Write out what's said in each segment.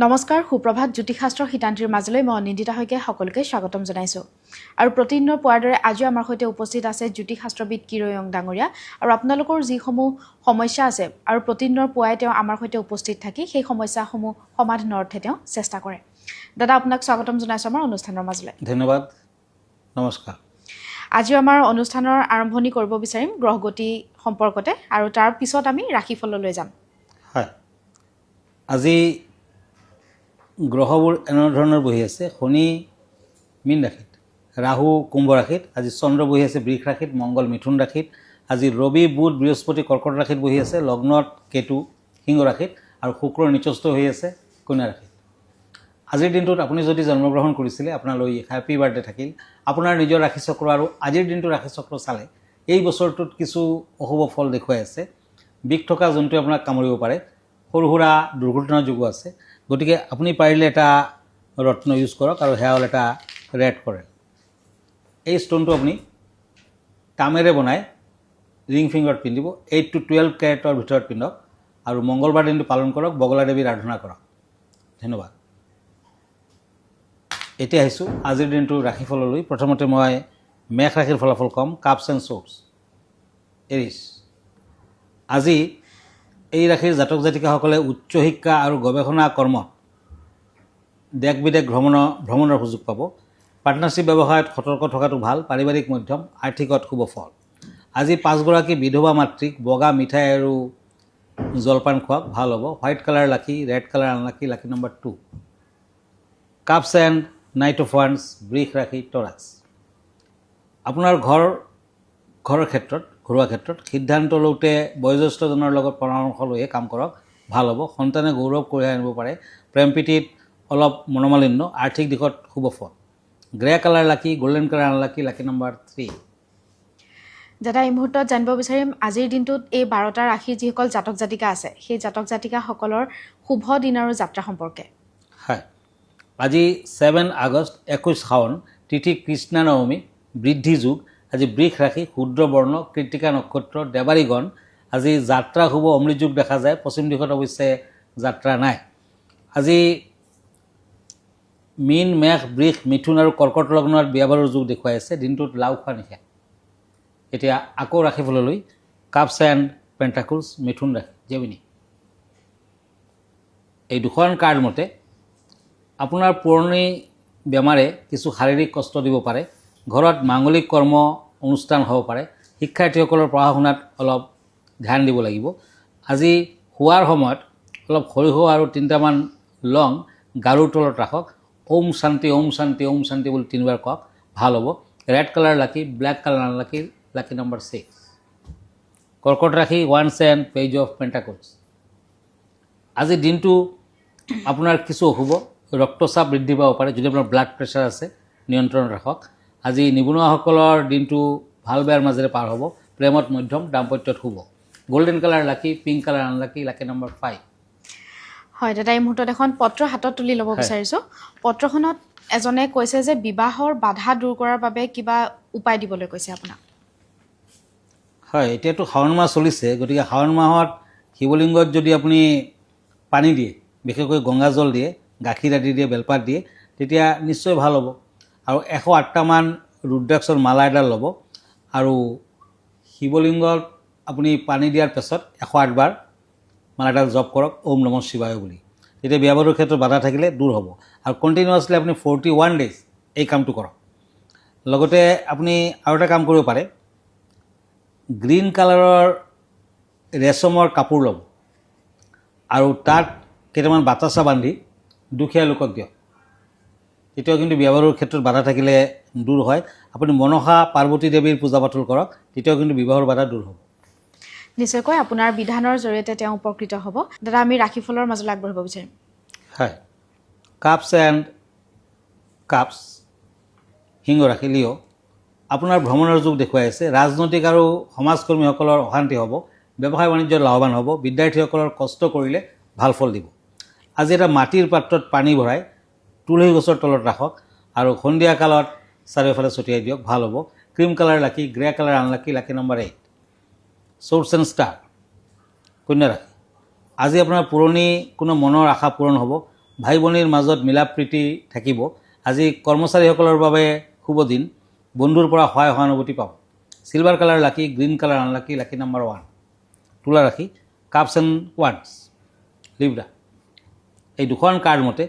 নমস্কাৰ সুপ্ৰভাত জ্যোতিষাস্ত্ৰ হিতান্তিৰ মাজলৈ মই অনিন্দিতা হৈকে সকলোকে স্বাগতম জনাইছো আৰু প্ৰতিদিনৰ পোৱাৰ দৰে আজি আমাৰ সৈতে উপস্থিত আছে জ্যোতিষাস্ত্ৰবিদ কিৰয়ং ডাঙৰীয়া আৰু আপোনালোকৰ যিসমূহ সমস্যা আছে আৰু প্ৰতিদিনৰ পোৱাই তেওঁ আমাৰ সৈতে উপস্থিত থাকি সেই সমস্যাসমূহ সমাধানৰ অৰ্থে তেওঁ চেষ্টা কৰে দাদা আপোনাক স্বাগতম জনাইছো আমাৰ অনুষ্ঠানৰ মাজলৈ ধন্যবাদ নমস্কাৰ আজি আমাৰ অনুষ্ঠানৰ আৰম্ভণি কৰিব বিচাৰিম গ্ৰহগতি সম্পৰ্কতে আৰু তাৰ পিছত আমি ৰাশিফললৈ যাম হয় আজি গ্ৰহবোৰ এনেধৰণৰ বহি আছে শনি মীন ৰাশিত ৰাহু কুম্ভ ৰাশিত আজি চন্দ্ৰ বহি আছে বৃষ ৰাশিত মংগল মিথুন ৰাশিত আজি ৰবি বুধ বৃহস্পতি কৰ্কট ৰাশিত বহি আছে লগ্নত কেতু সিংহ ৰাশিত আৰু শুক্ৰ নিচস্থ হৈ আছে কন্যা ৰাশিত আজিৰ দিনটোত আপুনি যদি জন্মগ্ৰহণ কৰিছিলে আপোনালৈ হেপী বাৰ্থডে থাকিল আপোনাৰ নিজৰ ৰাশি চক্ৰ আৰু আজিৰ দিনটো ৰাশি চক্ৰ চালে এই বছৰটোত কিছু অশুভ ফল দেখুৱাই আছে বিষ থকা জন্তুৱে আপোনাক কামুৰিব পাৰে সৰু সুৰা দুৰ্ঘটনাৰ যোগো আছে গতিকে আপুনি পাৰিলে এটা ৰত্ন ইউজ কৰক আৰু সেয়া হ'ল এটা ৰেড কৰেল এই ষ্টোনটো আপুনি তামেৰে বনাই ৰিং ফিংগাৰত পিন্ধিব 8 to 12 কেৰেটৰ ভিতৰত পিন্ধক আৰু মংগলবাৰ দিনটো পালন কৰক বগলা দেৱীৰ আৰাধনা কৰক ধন্যবাদ এতিয়া আহিছোঁ আজিৰ দিনটো ৰাশিফললৈ প্ৰথমতে মই মেষ ৰাশিৰ ফলাফল কম কাপছ এণ্ড শ্বৰ্টছ এৰিছ আজি এই ৰাশিৰ জাতক জাতিকাসকলে উচ্চ শিক্ষা আৰু গৱেষণা কৰ্মত দেশ বিদেশ ভ্ৰমণৰ সুযোগ পাব পাৰ্টনাৰশ্বিপ ব্যৱসায়ত সতৰ্ক থকাটো ভাল পাৰিবাৰিক মধ্যম আৰ্থিকত শুভ ফল আজি 5গৰাকী বিধৱা মাতৃক বগা মিঠাই আৰু জলপান খোৱাক ভাল হ'ব white colour lucky red colour unlucky lucky number 2 cups and night of once বৃষ ৰাশি টৰাক্স আপোনাৰ ঘৰৰ ক্ষেত্ৰত ঘৰুৱা ক্ষেত্ৰত সিদ্ধান্ত লওঁতে বয়োজ্যেষ্ঠজনৰ লগত পৰামৰ্শ লৈয়ে কাম কৰক ভাল হ'ব সন্তানে গৌৰৱ কঢ়িয়াই আনিব পাৰে প্ৰেম প্ৰীতিত অলপ মনোমালিন্য আৰ্থিক দিশত শুভ ফল গ্ৰে কালাৰ লাকি গল্ডেন কালাৰ আনলাকি লাকি নম্বৰ 3 দাদা এই মুহূৰ্তত জানিব বিচাৰিম আজিৰ দিনটোত এই 12টা ৰাশিৰ যিসকল জাতক জাতিকা আছে সেই জাতক জাতিকাসকলৰ শুভ দিন আৰু যাত্ৰা সম্পৰ্কে হয় আজি 7 আগষ্ট 21 শাওন তিথি কৃষ্ণা নৱমী বৃদ্ধি যুগ আজি বৃষ ৰাশি ক্ষুদ্ৰ বৰ্ণ কৃতিকা নক্ষত্ৰ দেৱাৰীগণ আজি যাত্ৰা শুভ অমৃত যুগ দেখা যায় পশ্চিম দিশত অৱশ্যে যাত্ৰা নাই আজি মীন মেষ বৃষ মিথুন আৰু কৰ্কট লগ্নত বিয়া বাৰুৰ যুগ দেখুৱাই আছে দিনটোত লাও খোৱা নিষেধ এতিয়া আকৌ ৰাশিফললৈ কাপছ এণ্ড পেণ্টাকলছ মিথুন ৰাশি জেমিনি এই দুখন কাৰ্ড মতে আপোনাৰ পুৰণি বেমাৰে কিছু শাৰীৰিক কষ্ট দিব পাৰে ঘৰত মাংগলিক কৰ্ম অনুষ্ঠান হ'ব পাৰে শিক্ষাৰ্থীসকলৰ পঢ়া শুনাত অলপ ধ্যান দিব লাগিব আজি শোৱাৰ সময়ত অলপ সৰিয়হ আৰু 3টামান লং গাৰুৰ তলত ৰাখক ওম শান্তি ওম শান্তি ওম শান্তি বুলি 3বাৰ কওক ভাল হ'ব ৰেড কালাৰ লাকি ব্লেক কালাৰ আনলাকি লাকি নম্বৰ 6 কৰ্কট ৰাশি ওৱান্স এণ্ড পেজ অফ পেণ্টাকলছ আজি দিনটো আপোনাৰ কিছু অশুভ ৰক্তচাপ বৃদ্ধি পাব পাৰে যদি আপোনাৰ ব্লাড প্ৰেছাৰ আছে নিয়ন্ত্ৰণত ৰাখক আজি নিবনুৱাসকলৰ দিনটো ভাল বেয়াৰ মাজেৰে পাৰ হ'ব প্ৰেমত মধ্যম দাম্পত্যত শুভ গোল্ডেন কালাৰ লাকি পিংক কালাৰ আনলাকি লাকি নম্বৰ 5 হয় দাদা এই মুহূৰ্তত এখন পত্ৰ হাতত তুলি ল'ব বিচাৰিছোঁ পত্ৰখনত এজনে কৈছে যে বিবাহৰ বাধা দূৰ কৰাৰ বাবে কিবা উপায় দিবলৈ কৈছে আপোনাক হয় এতিয়াতো শাওণ মাহ চলিছে গতিকে শাওণ মাহত শিৱলিংগত যদি আপুনি পানী দিয়ে বিশেষকৈ গংগা জল দিয়ে গাখীৰ আদি দিয়ে বেলপাত দিয়ে তেতিয়া নিশ্চয় ভাল হ'ব আৰু 108টামান ৰুদ্ৰাক্ষৰ মালা এডাল ল'ব আৰু শিৱলিংগত আপুনি পানী দিয়াৰ পাছত 108 বাৰ মালাডাল জপ কৰক ওম নমঃ শিৱায় বুলি তেতিয়া বিয়া বাৰুৰ ক্ষেত্ৰত বাধা থাকিলে দূৰ হ'ব আৰু কণ্টিনিউৱাছলি আপুনি 41 ডেজ এই কামটো কৰক লগতে আপুনি আৰু এটা কাম কৰিব পাৰে গ্ৰীণ কালাৰৰ ৰেচমৰ কাপোৰ ল'ব আৰু তাত কেইটামান বাতাচা বান্ধি দুখীয়া লোকক দিয়ক তেতিয়াও কিন্তু বিয়া বাৰুৰ ক্ষেত্ৰত বাধা থাকিলে দূৰ হয় আপুনি মনসা পাৰ্বতী দেৱীৰ পূজা পাতল কৰক তেতিয়াও কিন্তু বিবাহৰ বাধা দূৰ হ'ব নিশ্চয়কৈ আপোনাৰ বিধানৰ জৰিয়তে তেওঁ উপকৃত হ'ব দাদা আমি ৰাশিফলৰ মাজলৈ আগবাঢ়িব বিচাৰিম হয় কাপছ এণ্ড কাপছ সিংহ ৰাশি লিঅ' আপোনাৰ ভ্ৰমণৰ যুগ দেখুৱাই আছে ৰাজনৈতিক আৰু সমাজকৰ্মীসকলৰ অশান্তি হ'ব ব্যৱসায় বাণিজ্যত লাভৱান হ'ব বিদ্যাৰ্থীসকলৰ কষ্ট কৰিলে ভাল ফল দিব আজি এটা মাটিৰ পাত্ৰত পানী ভৰাই তুলসী গছৰ তলত ৰাখক আৰু সন্ধিয়া কালত চাৰিওফালে ছটিয়াই দিয়ক ভাল হ'ব cream colour lucky grey colour unlucky lucky number 8 source and star কন্যা ৰাশি আজি আপোনাৰ পুৰণি কোনো মনৰ আশা পূৰণ হ'ব ভাই ভনীৰ মাজত মিলা প্ৰীতি থাকিব। আজি কৰ্মচাৰীসকলৰ বাবে শুভ দিন, বন্ধুৰ পৰা সহায় সহানুভূতি পাব। চিলভাৰ কালাৰ লাকি, green colour unlucky, lucky number 1। তুলা ৰাশি কাপছ এণ্ড ওৱান্স, লিব্ৰা। এই দুখন কাৰ্ড মতে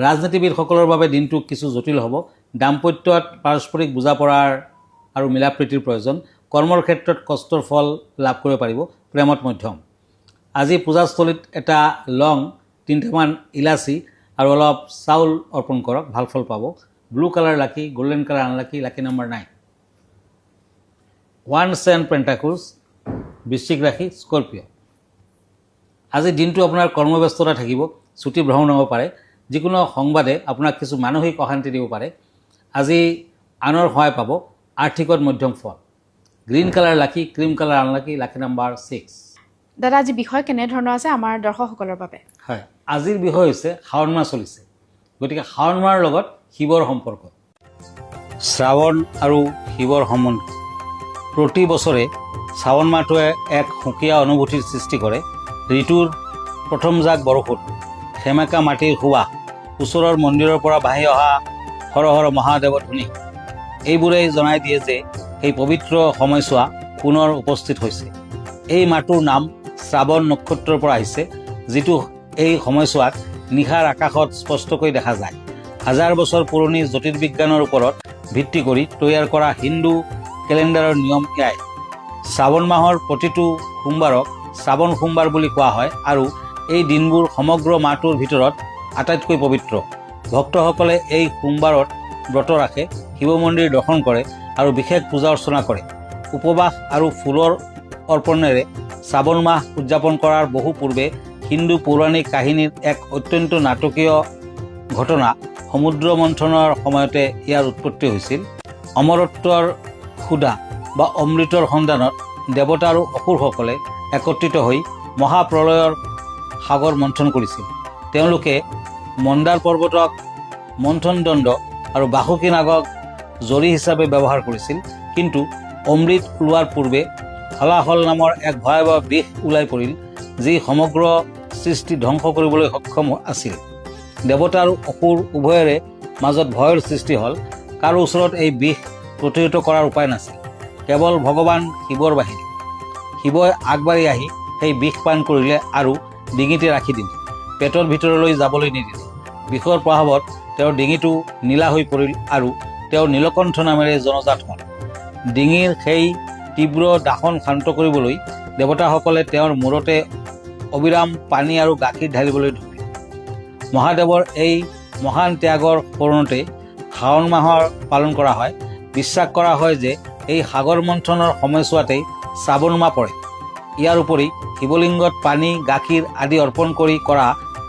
ৰাজনীতিবিদসকলৰ বাবে দিনটো কিছু জটিল হ'ব। দাম্পত্যত পাৰস্পৰিক বুজাপৰাৰ আৰু মিলা প্ৰীতিৰ প্ৰয়োজন। কৰ্মৰ ক্ষেত্ৰত কষ্টৰ ফল লাভ কৰিব পাৰিব। প্ৰেমত মধ্যম। আজি পূজাস্থলীত এটা লং, 3টামান ইলাচি আৰু অলপ চাউল অৰ্পণ কৰক, ভাল ফল পাব। Blue colour lucky, golden colour unlucky, lucky number 9। ওৱান্স এণ্ড পেণ্টাকলছ, বৃশ্চিক ৰাশি, স্কৰ্পিঅ'। আজি দিনটো আপোনাৰ কৰ্মব্যস্ততা থাকিব, ছুটি ভ্ৰমণ হ'ব পাৰে। যিকোনো সংবাদে আপোনাক কিছু মানসিক অশান্তি দিব পাৰে। আজি আনৰ সহায় পাব। আৰ্থিকত মধ্যম ফল। গ্ৰীণ কালাৰ লাকি, cream colour unlucky, lucky number 6। দাদা আজি বিষয় কেনেধৰণৰ আছে আমাৰ দৰ্শকসকলৰ বাবে? হয়, আজিৰ বিষয় হৈছে শাওণ মাহ চলিছে, গতিকে শাওণ মাহৰ লগত শিৱৰ সম্পৰ্ক। শ্ৰাৱণ আৰু শিৱৰ সম্বন্ধ। প্ৰতি বছৰে শ্ৰাৱণ মাহটোৱে এক সুকীয়া অনুভূতিৰ সৃষ্টি কৰে। ঋতুৰ প্ৰথম জাক বৰষুণ, সেমেকা মাটিৰ সুৱাস, ওচৰৰ মন্দিৰৰ পৰা বাঢ়ি অহা হৰ হৰ মহাদেৱৰ ধ্বনি, এইবোৰেই জনাই দিয়ে যে এই পবিত্ৰ সময়ছোৱা পুনৰ উপস্থিত হৈছে। এই মাহটোৰ নাম শ্ৰাৱণ নক্ষত্ৰৰ পৰা আহিছে, যিটো এই সময়ছোৱাত নিশাৰ আকাশত স্পষ্টকৈ দেখা যায়। হাজাৰ বছৰ পুৰণি জ্যোতিৰ্বিজ্ঞানৰ ওপৰত ভিত্তি কৰি তৈয়াৰ কৰা হিন্দু কেলেণ্ডাৰৰ নিয়ম এয়াই। শ্ৰাৱণ মাহৰ প্ৰতিটো সোমবাৰক শ্ৰাৱণ সোমবাৰ বুলি কোৱা হয় আৰু এই দিনবোৰ সমগ্ৰ মাহটোৰ ভিতৰত আটাইতকৈ পবিত্ৰ। ভক্তসকলে এই সোমবাৰত ব্ৰত ৰাখে, শিৱ মন্দিৰ দৰ্শন কৰে আৰু বিশেষ পূজা অৰ্চনা কৰে। উপবাস আৰু ফুলৰ অৰ্পণেৰে শ্ৰাৱণ মাহ উদযাপন কৰাৰ বহু পূৰ্বে হিন্দু পৌৰাণিক কাহিনীৰ এক অত্যন্ত নাটকীয় ঘটনা সমুদ্ৰ মন্থনৰ সময়তে ইয়াৰ উৎপত্তি হৈছিল। অমৰত্বৰ ক্ষুধা বা অমৃতৰ সন্ধানত দেৱতা আৰু অসুৰসকলে একত্ৰিত হৈ মহাপ্ৰলয়ৰ সাগৰ মন্থন কৰিছিল। তেওঁলোকে মন্দাৰ পৰ্বতক মন্থন দণ্ড আৰু বাসুকী নাগক জৰী হিচাপে ব্যৱহাৰ কৰিছিল। কিন্তু অমৃত ওলোৱাৰ পূৰ্বে হলাহল নামৰ এক ভয়াৱহ বিষ ওলাই পৰিল, যি সমগ্ৰ সৃষ্টি ধ্বংস কৰিবলৈ সক্ষম আছিল। দেৱতা আৰু অসুৰ উভয়ৰে মাজত ভয়ৰ সৃষ্টি হ'ল। কাৰো ওচৰত এই বিষ প্ৰতিহত কৰাৰ উপায় নাছিল, কেৱল ভগৱান শিৱৰ বাহিৰে। শিৱই আগবাঢ়ি আহি সেই বিষ পান কৰিলে আৰু ডিঙিতে ৰাখি দিলে, পেটৰ ভিতৰলৈ যাবলৈ নিদিলে। বিষৰ প্ৰভাৱত তেওঁৰ ডিঙিটো নীলা হৈ পৰিল আৰু তেওঁ নীলকণ্ঠ নামেৰে জনজাত হ'ল। ডিঙিৰ সেই তীব্ৰ দাহন শান্ত কৰিবলৈ দেৱতাসকলে তেওঁৰ মূৰতে অবিৰাম পানী আৰু গাখীৰ ঢালিবলৈ ধৰিলে। মহাদেৱৰ এই মহান ত্যাগৰ স্মৰণতে শাওণ মাহৰ পালন কৰা হয়। বিশ্বাস কৰা হয় যে এই সাগৰ মন্থনৰ সময়ছোৱাতেই শ্ৰাৱণ মাহ পৰে। ইয়াৰ উপৰি শিৱলিংগত পানী, গাখীৰ আদি অৰ্পণ কৰি কৰা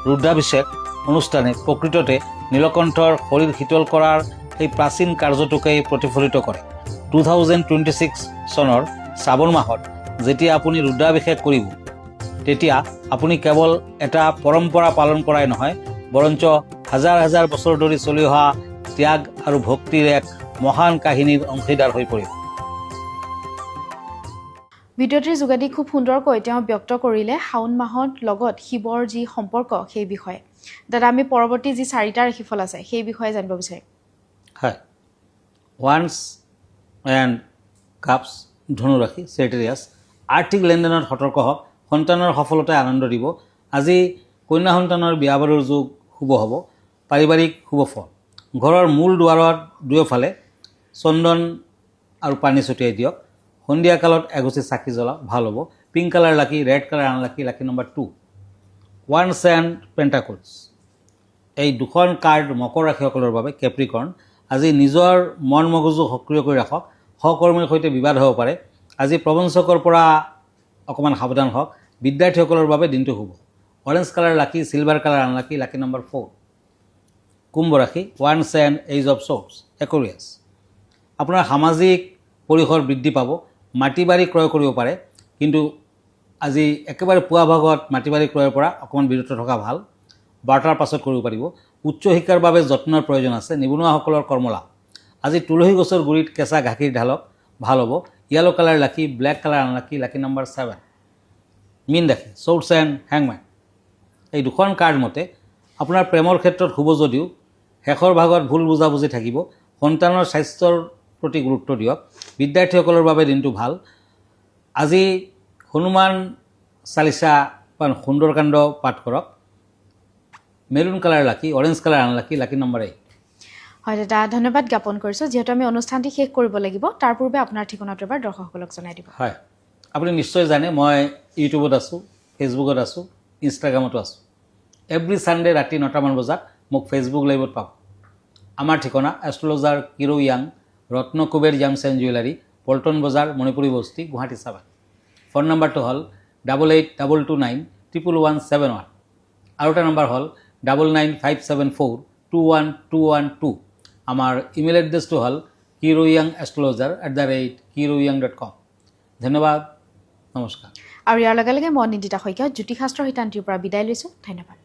ৰুদ্ৰাভিষেক অনুষ্ঠানে প্ৰকৃততে নীলকণ্ঠৰ শৰীৰ শীতল কৰাৰ এই প্ৰাচীন কাৰ্যটোকেই প্ৰতিফলিত কৰে। 2026 চনৰ শ্ৰাৱণ মাহত যেতিয়া আপুনি ৰুদ্ৰাভিষেক কৰিব, তেতিয়া আপুনি কেৱল এটা পৰম্পৰা পালন কৰাই নহয়, বৰঞ্চ হাজাৰ হাজাৰ বছৰ ধৰি চলি অহা ত্যাগ আৰু ভক্তিৰ এক মহান কাহিনীৰ অংশীদাৰ হৈ পৰিব। ভিডিঅ'টিৰ যোগেদি খুব সুন্দৰকৈ তেওঁ ব্যক্ত কৰিলে শাওণ মাহত লগত শিৱৰ যি সম্পৰ্ক সেই বিষয়ে। দাদা আমি পৰৱৰ্তী যি 4টা ৰাশিফল আছে সেই বিষয়ে জানিব বিচাৰিম। হয়, ওৱান্স এণ্ড কাপছ, ধনু ৰাশি, চেজিটেৰিয়াছ। আৰ্থিক লেনদেনত সতৰ্ক হওক, সন্তানৰ সফলতাই আনন্দ দিব। আজি কন্যা সন্তানৰ বিয়া বাৰুৰ যোগ শুভ হ'ব। পাৰিবাৰিক শুভ ফল। ঘৰৰ মূল দুৱাৰৰ দুয়োফালে চন্দন আৰু পানী ছটিয়াই দিয়ক। সন্ধিয়া কালত এগছি চাকি জ্বলাওক, ভাল হ'ব। Pink colour lucky, red colour unlucky, lucky number 2। ওৱান্স এণ্ড পেণ্টাকলছ। এই দুখন কাৰ্ড মকৰ ৰাশিসকলৰ বাবে, কেপ্ৰিকৰ্ণ। আজি নিজৰ মন মগজু সক্ৰিয় কৰি ৰাখক। সহকৰ্মীৰ সৈতে বিবাদ হ'ব পাৰে। আজি প্ৰবঞ্চকৰ পৰা অকণমান সাৱধান হওক। বিদ্যাৰ্থীসকলৰ বাবে দিনটো শুভ। Orange colour lucky, silver colour unlucky, lucky number 4। কুম্ভ ৰাশি, ওৱান্স and eight of swords, Aquarius. আপোনাৰ সামাজিক পৰিসৰ বৃদ্ধি পাব। মাটি বাৰী ক্ৰয় কৰিব পাৰে, কিন্তু আজি একেবাৰে পুৱা ভাগত মাটি বাৰী ক্ৰয়ৰ পৰা অকণমান বিৰত থকা ভাল। বাৰটাৰ পাছত কৰিব পাৰিব। উচ্চ শিক্ষাৰ বাবে যত্নৰ প্ৰয়োজন আছে। নিবনুৱাসকলৰ কৰ্মলাভ। আজি তুলসী গছৰ গুৰিত কেঁচা গাখীৰ ঢালক, ভাল হ'ব। য়েলো কালাৰ লাকি, black colour unlucky, lucky number 7। মীন ৰাশি, শ্বৰ্টছ এণ্ড হেংমেন। এই দুখন কাৰ্ড মতে আপোনাৰ প্ৰেমৰ ক্ষেত্ৰত শুভ যদিও শেষৰ ভাগত ভুল বুজাবুজি থাকিব। সন্তানৰ স্বাস্থ্যৰ প্ৰতি গুৰুত্ব দিয়ক। বিদ্যাৰ্থীসকলৰ বাবে দিনটো ভাল। আজি হনুমান চালিচা বা সুন্দৰকাণ্ড পাঠ কৰক। মেৰুন কালাৰ লাকি, অৰেঞ্জ কালাৰ আনলাকি, লাকি নম্বৰ 8। হয় দাদা, ধন্যবাদ জ্ঞাপন কৰিছোঁ। যিহেতু আমি অনুষ্ঠানটি শেষ কৰিব লাগিব, তাৰ পূৰ্বে আপোনাৰ ঠিকনাটো এবাৰ দৰ্শকসকলক জনাই দিব। হয়, আপুনি নিশ্চয় জানে মই ইউটিউবত আছোঁ, ফেচবুকত আছোঁ, ইনষ্টাগ্ৰামতো আছোঁ। এভৰি ছানডে ৰাতি 9টামান বজাত মোক ফেচবুক লাইভত পাব। আমাৰ ঠিকনা এষ্ট্ৰলজাৰ কিৰো য়াং, Ratna Kuber gems and jewellery, Paltan Bazar, Manipuri বস্তি, গুৱাহাটী 7। ফোন নম্বৰটো হ'ল 8822911171। আৰু এটা নম্বৰ হ'ল 9957421212। আমাৰ ইমেইল এড্ৰেছটো হ'ল kiroyangastrologer@kiroyang.com। ধন্যবাদ, নমস্কাৰ। আৰু ইয়াৰ লগে লগে মই নিন্দিতা শইকীয়া জ্যোতিষশাস্ত্ৰ শিতান্তিৰ পৰা বিদায় লৈছোঁ। ধন্যবাদ।